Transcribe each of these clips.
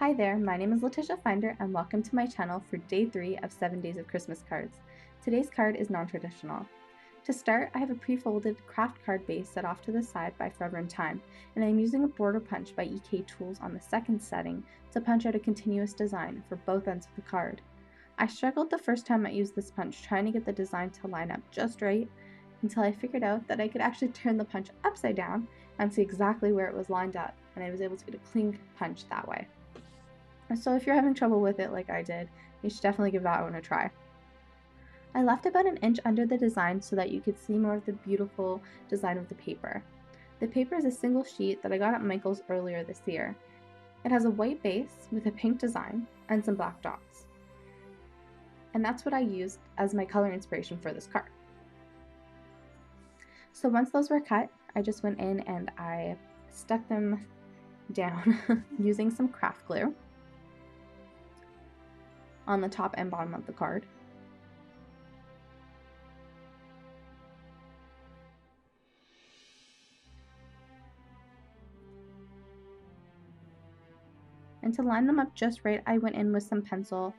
Hi there, my name is Letitia Pfinder and welcome to my channel for day 3 of 7 days of Christmas cards. Today's card is non-traditional. To start, I have a pre-folded craft card base set off to the side by Forever in Time, and I'm using a border punch by EK Tools on the second setting to punch out a continuous design for both ends of the card. I struggled the first time I used this punch trying to get the design to line up just right until I figured out that I could actually turn the punch upside down and see exactly where it was lined up, and I was able to get a clean punch that way. So if you're having trouble with it like I did, you should definitely give that one a try. I left about an inch under the design so that you could see more of the beautiful design of the paper. The paper is a single sheet that I got at Michael's earlier this year. It has a white base with a pink design and some black dots. And that's what I used as my color inspiration for this card. So once those were cut, I just went in and I stuck them down using some craft glue on the top and bottom of the card. And to line them up just right, I went in with some pencil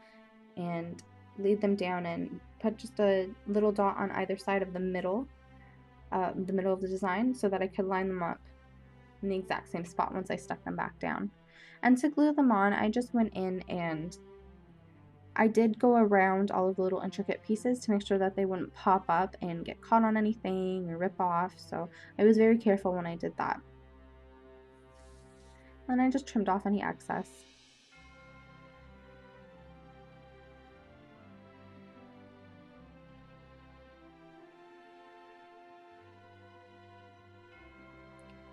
and laid them down and put just a little dot on either side of the middle of the design so that I could line them up in the exact same spot once I stuck them back down. And to glue them on, I just went in and I did go around all of the little intricate pieces to make sure that they wouldn't pop up and get caught on anything or rip off, so I was very careful when I did that. And I just trimmed off any excess.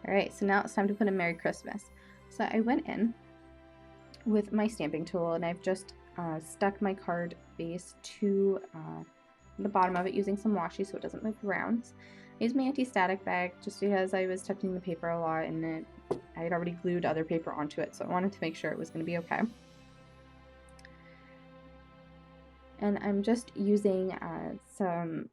Alright, so now it's time to put in Merry Christmas. So I went in with my stamping tool and I've just stuck my card base to the bottom of it using some washi so it doesn't move around. I used my anti-static bag just because I was touching the paper a lot and I had already glued other paper onto it, so I wanted to make sure it was going to be okay. And I'm just using some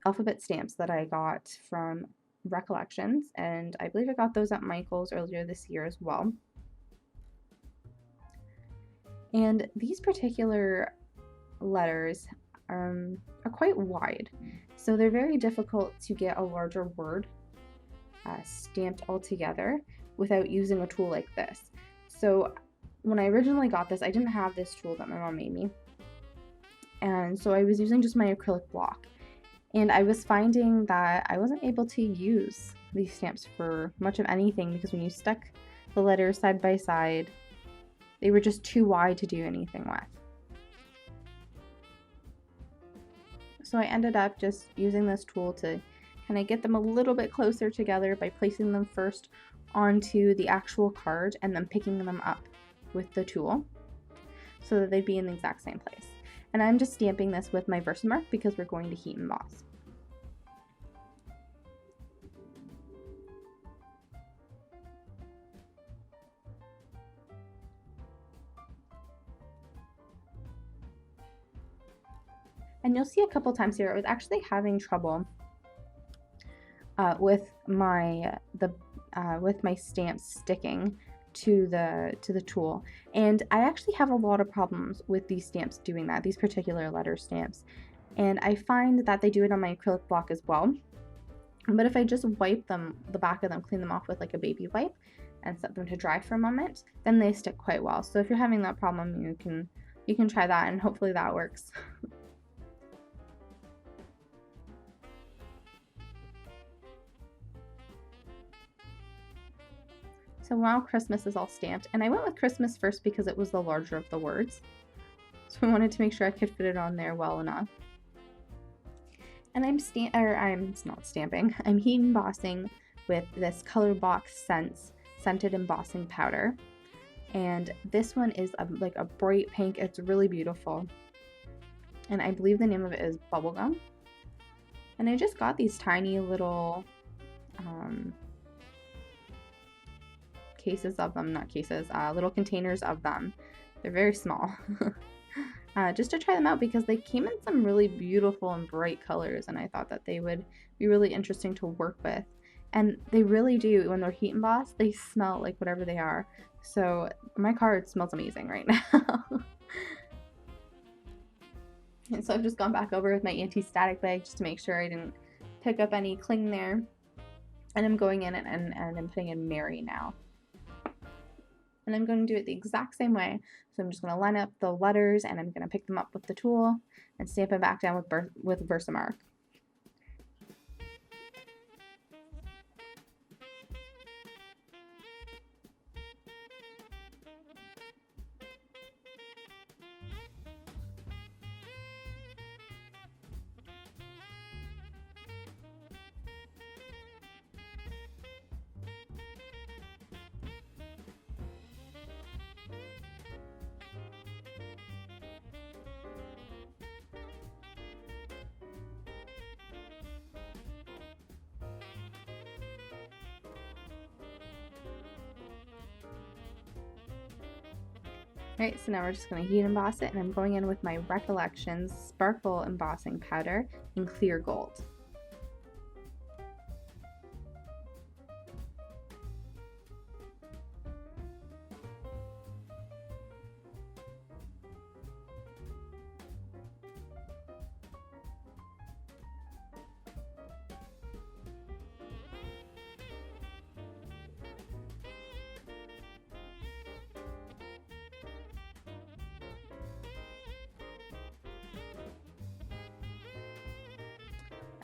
alphabet stamps that I got from Recollections, and I believe I got those at Michael's earlier this year as well. And these particular letters are quite wide, so they're very difficult to get a larger word stamped all together without using a tool like this. So when I originally got this, I didn't have this tool that my mom made me, and so I was using just my acrylic block. And I was finding that I wasn't able to use these stamps for much of anything because when you stuck the letters side by side, they were just too wide to do anything with. So I ended up just using this tool to kind of get them a little bit closer together by placing them first onto the actual card and then picking them up with the tool so that they'd be in the exact same place. And I'm just stamping this with my VersaMark because we're going to heat emboss. And you'll see a couple times here I was actually having trouble with my stamps sticking to the tool, and I actually have a lot of problems with these stamps doing that, these particular letter stamps, and I find that they do it on my acrylic block as well. But if I just wipe them, the back of them, clean them off with like a baby wipe and set them to dry for a moment, then they stick quite well. So if you're having that problem, you can try that and hopefully that works. So now Christmas is all stamped, and I went with Christmas first because it was the larger of the words. So I wanted to make sure I could fit it on there well enough. And I'm not stamping, I'm heat embossing with this ColorBox Scentz scented embossing powder. And this one is like a bright pink, it's really beautiful. And I believe the name of it is Bubblegum. And I just got these tiny little cases of them, little containers of them. They're very small. Just to try them out because they came in some really beautiful and bright colors, and I thought that they would be really interesting to work with. And they really do, when they're heat embossed, they smell like whatever they are. So my card smells amazing right now. And so I've just gone back over with my anti-static bag just to make sure I didn't pick up any cling there. And I'm going in and I'm putting in Mary now. And I'm going to do it the exact same way. So I'm just going to line up the letters and I'm going to pick them up with the tool and stamp it back down with VersaMark. Alright, so now we're just going to heat emboss it, and I'm going in with my Recollections Sparkle Embossing Powder in clear gold.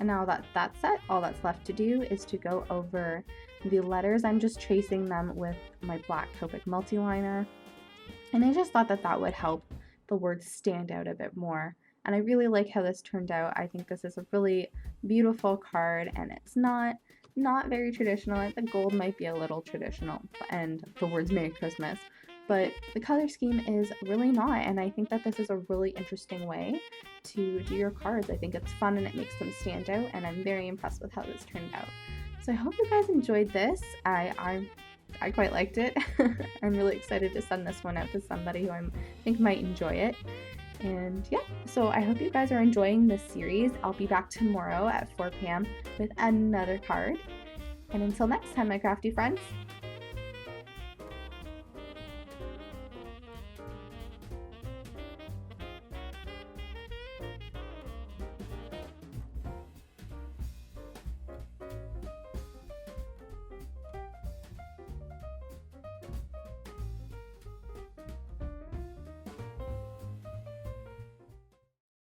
And now that that's set, all that's left to do is to go over the letters. I'm just tracing them with my black Copic Multiliner. And I just thought that that would help the words stand out a bit more. And I really like how this turned out. I think this is a really beautiful card, and it's not very traditional. The gold might be a little traditional, and the words Merry Christmas. But the color scheme is really not, and I think that this is a really interesting way to do your cards. I think it's fun and it makes them stand out, and I'm very impressed with how this turned out. So I hope you guys enjoyed this. I quite liked it. I'm really excited to send this one out to somebody who I think might enjoy it. And yeah, so I hope you guys are enjoying this series. I'll be back tomorrow at 4 p.m. with another card. And until next time, my crafty friends,